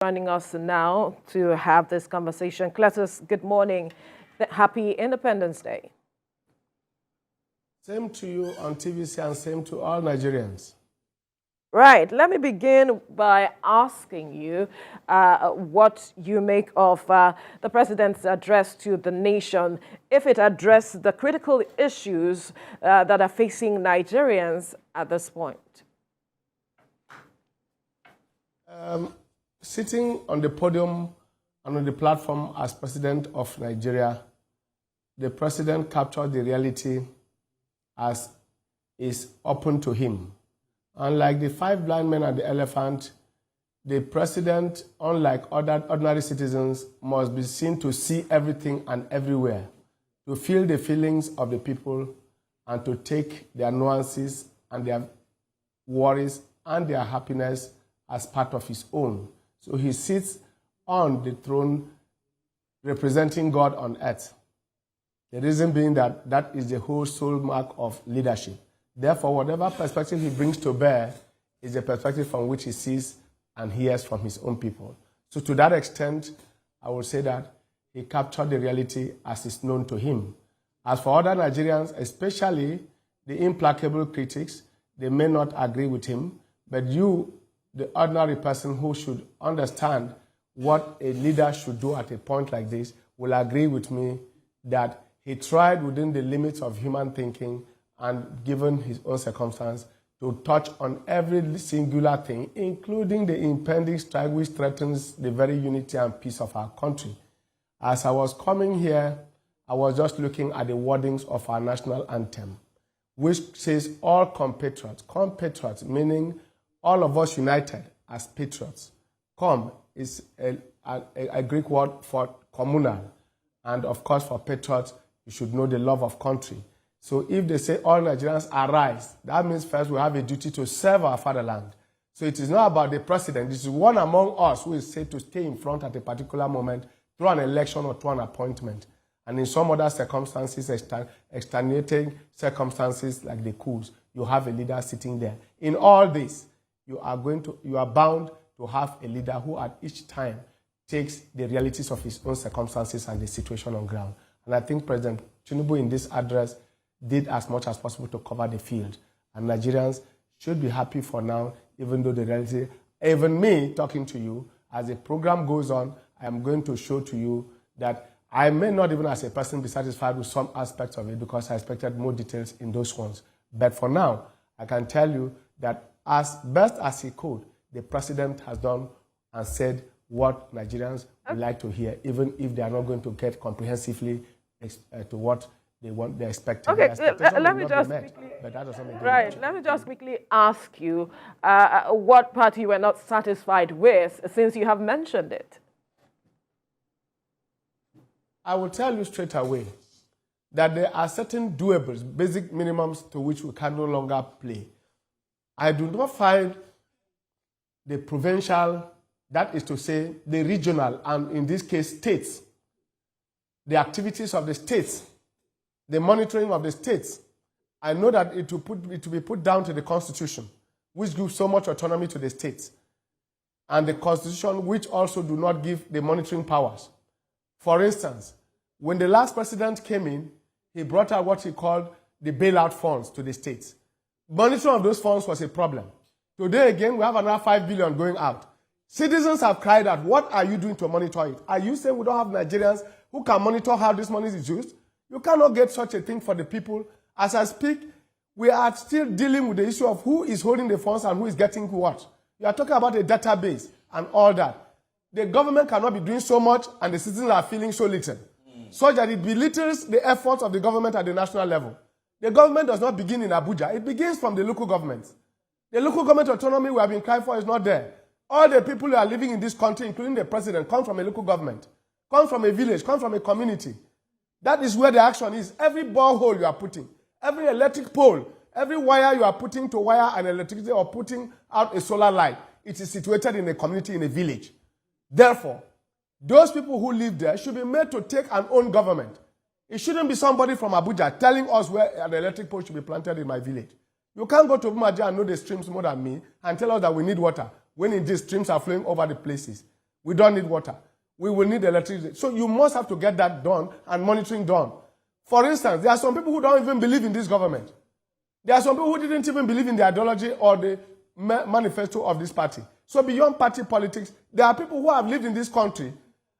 Joining us now to have this conversation. Cletus, good morning. Happy Independence Day. Same to you on TVC and same to all Nigerians. Right. Let me begin by asking you what you make of the president's address to the nation, if it addressed the critical issues that are facing Nigerians at this point. Sitting on the podium and on the platform as president of Nigeria, the president captured the reality as is open to him. Unlike the 5 blind men and the elephant, the president, unlike other ordinary citizens, must be seen to see everything and everywhere, to feel the feelings of the people, and to take their nuances and their worries and their happiness as part of his own. So he sits on the throne representing God on earth. The reason being that that is the whole soul mark of leadership. Therefore, whatever perspective he brings to bear is the perspective from which he sees and hears from his own people. So to that extent, I would say that he captured the reality as is known to him. As for other Nigerians, especially the implacable critics, they may not agree with him, but you, the ordinary person who should understand what a leader should do at a point like this, will agree with me that he tried within the limits of human thinking and given his own circumstance to touch on every singular thing, including the impending strike which threatens the very unity and peace of our country. As I was coming here, I was just looking at the wordings of our national anthem, which says all compatriots, meaning all of us united as patriots. Com is a Greek word for communal, and of course for patriots, you should know the love of country. So if they say all Nigerians arise, that means first we have a duty to serve our fatherland. So it is not about the president. This is one among us who is said to stay in front at a particular moment through an election or through an appointment. And in some other circumstances, extenuating circumstances like the coups, you have a leader sitting there. In all this, you are bound to have a leader who at each time takes the realities of his own circumstances and the situation on ground. And I think President Tinubu in this address did as much as possible to cover the field. And Nigerians should be happy for now, even though the reality, even me talking to you, as the program goes on, I am going to show to you that I may not even as a person be satisfied with some aspects of it because I expected more details in those ones. But for now, I can tell you that as best as he could, the president has done and said what Nigerians would like to hear, even if they are not going to get comprehensively to what they want, they're expecting. Okay, let me just quickly ask you what part you were not satisfied with, since you have mentioned it. I will tell you straight away that there are certain doables, basic minimums to which we can no longer play. I do not find the provincial, that is to say, the regional, and in this case, states, the activities of the states, the monitoring of the states. I know that it will be put down to the Constitution, which gives so much autonomy to the states, and the Constitution, which also do not give the monitoring powers. For instance, when the last president came in, he brought out what he called the bailout funds to the states. Monitoring of those funds was a problem. Today, again, we have another 5 billion going out. Citizens have cried out, what are you doing to monitor it? Are you saying we don't have Nigerians who can monitor how this money is used? You cannot get such a thing for the people. As I speak, we are still dealing with the issue of who is holding the funds and who is getting what. You are talking about a database and all that. The government cannot be doing so much and the citizens are feeling so little, such that it belittles the efforts of the government at the national level. The government does not begin in Abuja. It begins from the local governments. The local government autonomy we have been crying for is not there. All the people who are living in this country, including the president, come from a local government, come from a village, come from a community. That is where the action is. Every borehole you are putting, every electric pole, every wire you are putting to wire an electricity or putting out a solar light, it is situated in a community, in a village. Therefore, those people who live there should be made to take an own government. It shouldn't be somebody from Abuja telling us where an electric pole should be planted in my village. You can't go to Bumaja and know the streams more than me and tell us that we need water when indeed streams are flowing over the places. We don't need water. We will need electricity. So you must have to get that done and monitoring done. For instance, there are some people who don't even believe in this government. There are some people who didn't even believe in the ideology or the manifesto of this party. So beyond party politics, there are people who have lived in this country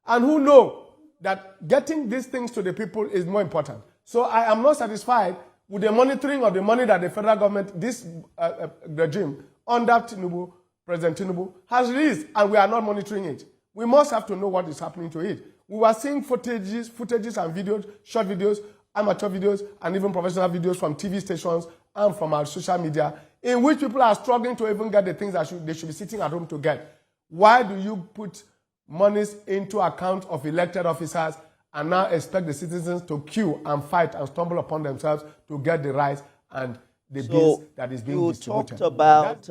and who know that getting these things to the people is more important. So I am not satisfied with the monitoring of the money that the federal government, this regime, under Tinubu, President Tinubu, has released, and we are not monitoring it. We must have to know what is happening to it. We were seeing footages and videos, short videos, amateur videos, and even professional videos from TV stations and from our social media, in which people are struggling to even get the things that they should be sitting at home to get. Why do you put monies into accounts of elected officers and now expect the citizens to queue and fight and stumble upon themselves to get the rights and the bills that is being distributed? Talked about,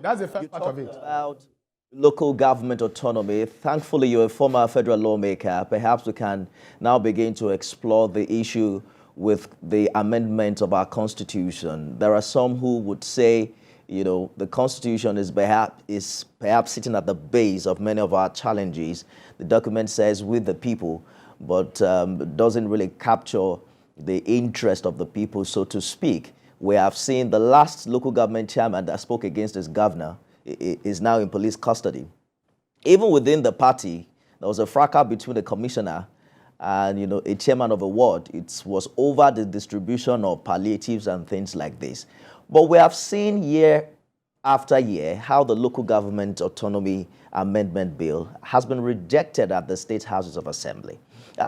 that's the first part of it. About local government autonomy. Thankfully, you're a former federal lawmaker. Perhaps we can now begin to explore the issue with the amendment of our Constitution. There are some who would say, you know, the Constitution is perhaps sitting at the base of many of our challenges. The document says with the people, but doesn't really capture the interest of the people, so to speak. We have seen the last local government chairman that spoke against his governor is now in police custody. Even within the party, there was a fracas between the commissioner and, you know, a chairman of a ward. It was over the distribution of palliatives and things like this. But we have seen year after year how the local government autonomy amendment bill has been rejected at the state houses of assembly.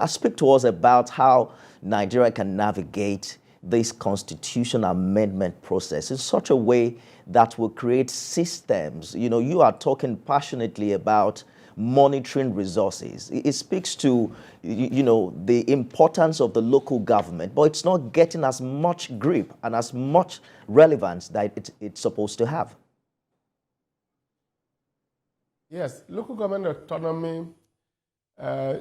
Speak to us about how Nigeria can navigate this constitution amendment process in such a way that will create systems. You know, you are talking passionately about monitoring resources. It speaks to, you know, the importance of the local government, but it's not getting as much grip and as much relevance that it's supposed to have. Yes, local government autonomy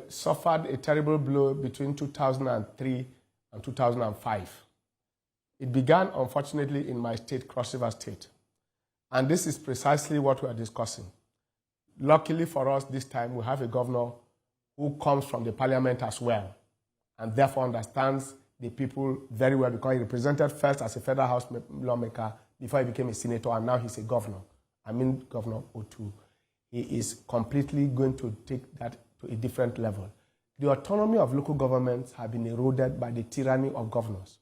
suffered a terrible blow between 2003 and 2005. It began, unfortunately, in my state, Cross River State. And this is precisely what we are discussing. Luckily for us, this time, we have a governor who comes from the parliament as well, and therefore understands the people very well, because he represented first as a federal house lawmaker before he became a senator, and now he's a governor. I mean, Governor Otu. He is completely going to take that to a different level. The autonomy of local governments has been eroded by the tyranny of governors.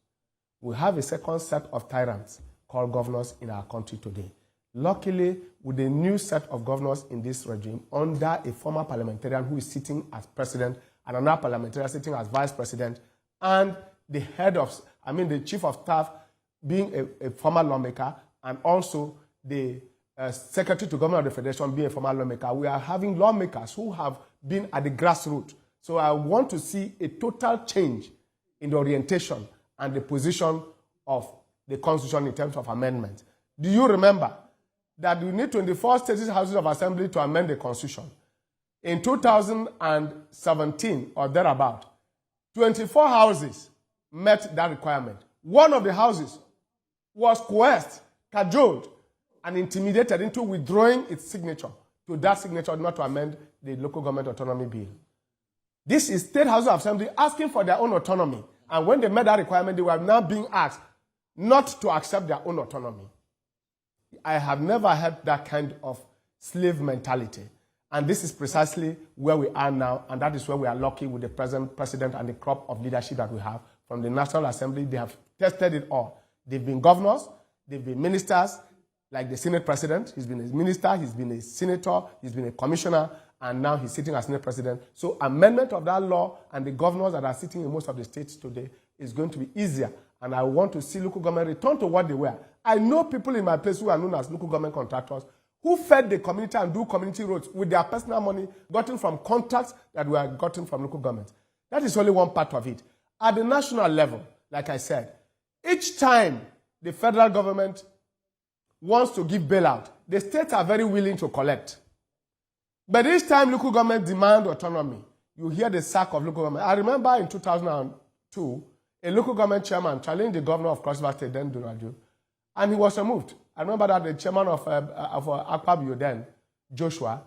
We have a second set of tyrants called governors in our country today. Luckily, with the new set of governors in this regime, under a former parliamentarian who is sitting as president and another parliamentarian sitting as vice president, and the head of, the chief of staff being a former lawmaker, and also the secretary to government of the federation being a former lawmaker, we are having lawmakers who have been at the grassroots. So I want to see a total change in the orientation and the position of the Constitution in terms of amendments. Do you remember that we need 24 state houses of assembly to amend the Constitution? In 2017 or thereabout, 24 houses met that requirement. One of the houses was coerced, cajoled, and intimidated into withdrawing its signature to that signature not to amend the local government autonomy bill. This is state houses of assembly asking for their own autonomy. And when they met that requirement, they were now being asked not to accept their own autonomy. I have never had that kind of slave mentality. And this is precisely where we are now, and that is where we are lucky with the present president and the crop of leadership that we have. From the National Assembly, they have tested it all. They've been governors, they've been ministers, like the Senate president. He's been a minister, he's been a senator, he's been a commissioner, and now he's sitting as Senate president. So amendment of that law and the governors that are sitting in most of the states today is going to be easier. And I want to see local government return to what they were. I know people in my place who are known as local government contractors who fed the community and do community roads with their personal money gotten from contracts that were gotten from local government. That is only one part of it. At the national level, like I said, each time the federal government wants to give bailout, the states are very willing to collect. But each time local government demand autonomy, you hear the sack of local government. I remember in 2002, a local government chairman challenged the governor of Cross River State, then Duraju, and he was removed. I remember that the chairman of Akpabio then, Joshua,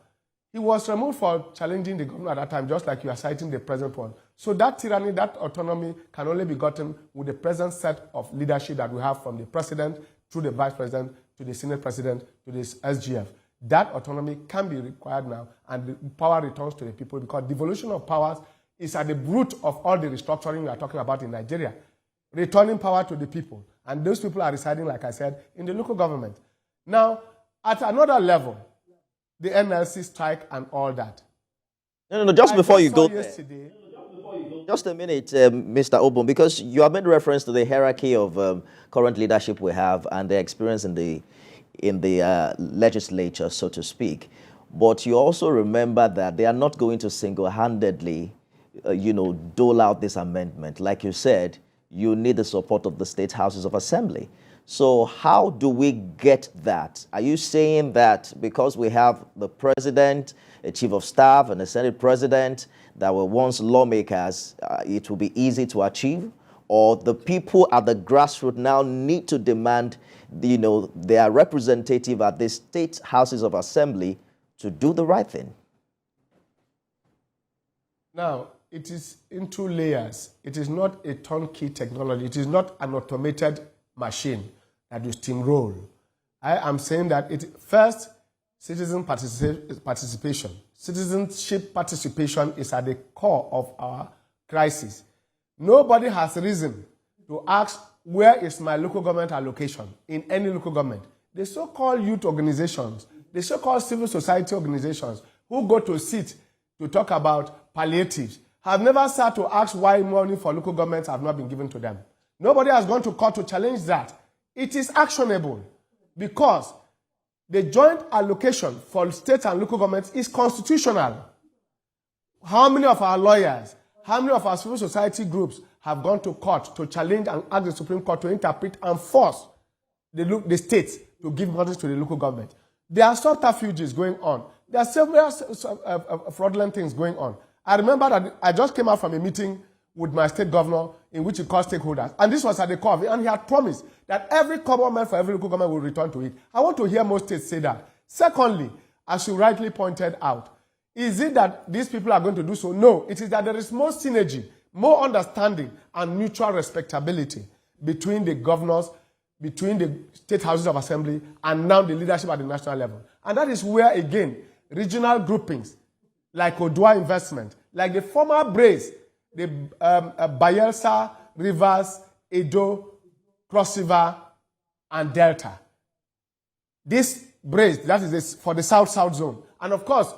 He was removed for challenging the government at that time, just like you are citing the present one. So that tyranny, that autonomy can only be gotten with the present set of leadership that we have from the president through the vice president to the senate president to this SGF. That autonomy can be required now, and the power returns to the people, because devolution of powers is at the root of all the restructuring we are talking about in Nigeria. Returning power to the people. And those people are residing, like I said, in the local government. Now, at another level, the NLC strike and all that. No, just before you go there. Just a minute, Mr. Obun, because you have made reference to the hierarchy of current leadership we have and their experience in the legislature, so to speak. But you also remember that they are not going to single-handedly, dole out this amendment. Like you said, you need the support of the state houses of assembly. So how do we get that? Are you saying that because we have the president, a chief of staff, and a senate president that were once lawmakers, it will be easy to achieve? Or the people at the grassroots now need to demand, their representative at the state houses of assembly to do the right thing? Now, it is in two layers. It is not a turnkey technology. It is not an automated machine that you steamroll. I am saying that first, citizen participation. Citizenship participation is at the core of our crisis. Nobody has reason to ask, where is my local government allocation in any local government? The so-called youth organizations, the so-called civil society organizations who go to sit to talk about palliatives have never sat to ask why money for local governments have not been given to them. Nobody has gone to court to challenge that. It is actionable because the joint allocation for state and local governments is constitutional. How many of our lawyers, how many of our civil society groups have gone to court to challenge and ask the Supreme Court to interpret and force the states to give money to the local government? There are subterfuges going on. There are several fraudulent things going on. I remember that I just came out from a meeting with my state governor in which he called stakeholders. And this was at the core of it. And he had promised that every government for every local government will return to it. I want to hear most states say that. Secondly, as you rightly pointed out, is it that these people are going to do so? No. It is that there is more synergy, more understanding, and mutual respectability between the governors, between the state houses of assembly, and now the leadership at the national level. And that is where, again, regional groupings, like Odua Investment, like the former Brace, the Bayelsa, Rivers, Edo, Cross River, and Delta. This Brace, that is for the South-South zone. And of course,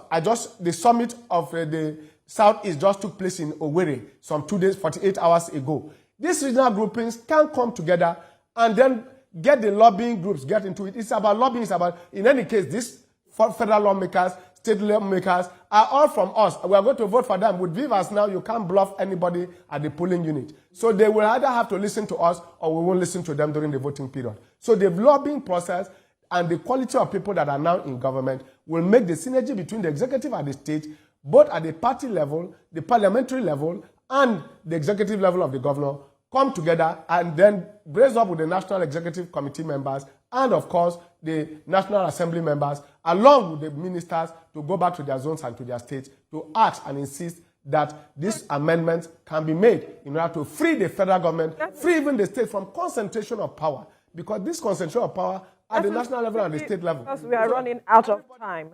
the summit of the Southeast just took place in Owerri some 2 days, 48 hours ago. These regional groupings can come together and then get the lobbying groups, get into it. It's about lobbying, it's about, in any case, these federal lawmakers, state lawmakers are all from us. We are going to vote for them. With Vivas now, you can't bluff anybody at the polling unit. So they will either have to listen to us or we won't listen to them during the voting period. So the lobbying process and the quality of people that are now in government will make the synergy between the executive and the state, both at the party level, the parliamentary level, and the executive level of the governor, come together and then brace up with the National Executive Committee members and, of course, the National Assembly members, along with the ministers, to go back to their zones and to their states to ask and insist that these amendments can be made in order to free the federal government, free even the state from concentration of power. Because this concentration of power at the national level and the state level. Because we are running out of time.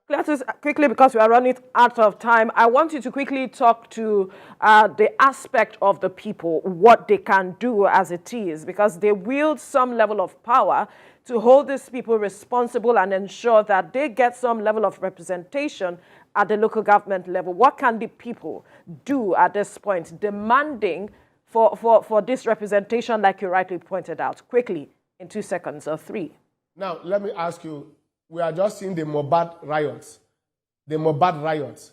Cletus, quickly, because we are running out of time, I want you to quickly talk to the aspect of the people, what they can do as it is, because they wield some level of power to hold these people responsible and ensure that they get some level of representation at the local government level. What can the people do at this point, demanding for this representation, like you rightly pointed out? Quickly, in 2 seconds or 3. Now, let me ask you, we are just seeing the Mohbad riots. The Mohbad riots.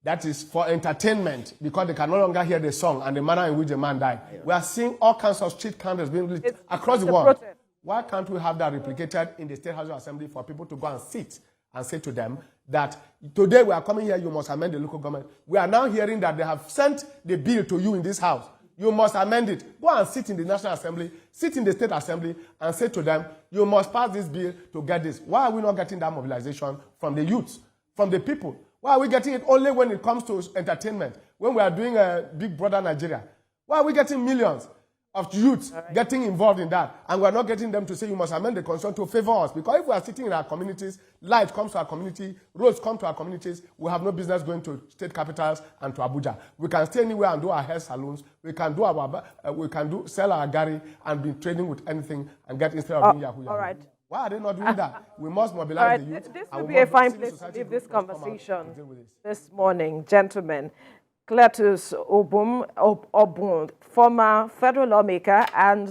That is for entertainment, because they can no longer hear the song and the manner in which the man died. Yeah. We are seeing all kinds of street candles being lit across the world. Protest. Why can't we have that replicated in the State House of Assembly for people to go and sit and say to them that today we are coming here, you must amend the local government. We are now hearing that they have sent the bill to you in this house. You must amend it. Go and sit in the National Assembly, sit in the State Assembly, and say to them, you must pass this bill to get this. Why are we not getting that mobilization from the youths? from the people? Why are we getting it only when it comes to entertainment? When we are doing a Big Brother Nigeria? Why are we getting millions of youths getting involved in that? And we're not getting them to say you must amend the constitution to favor us. Because if we are sitting in our communities, light comes to our community, roads come to our communities, we have no business going to state capitals and to Abuja. We can stay anywhere and do our hair salons. We can do sell our gari and be trading with anything and get instead of doing Yahoo. All right. Why are they not doing that? We must mobilize the youth. This would be a fine place to leave this conversation this morning, gentlemen. Cletus Obun, former federal lawmaker and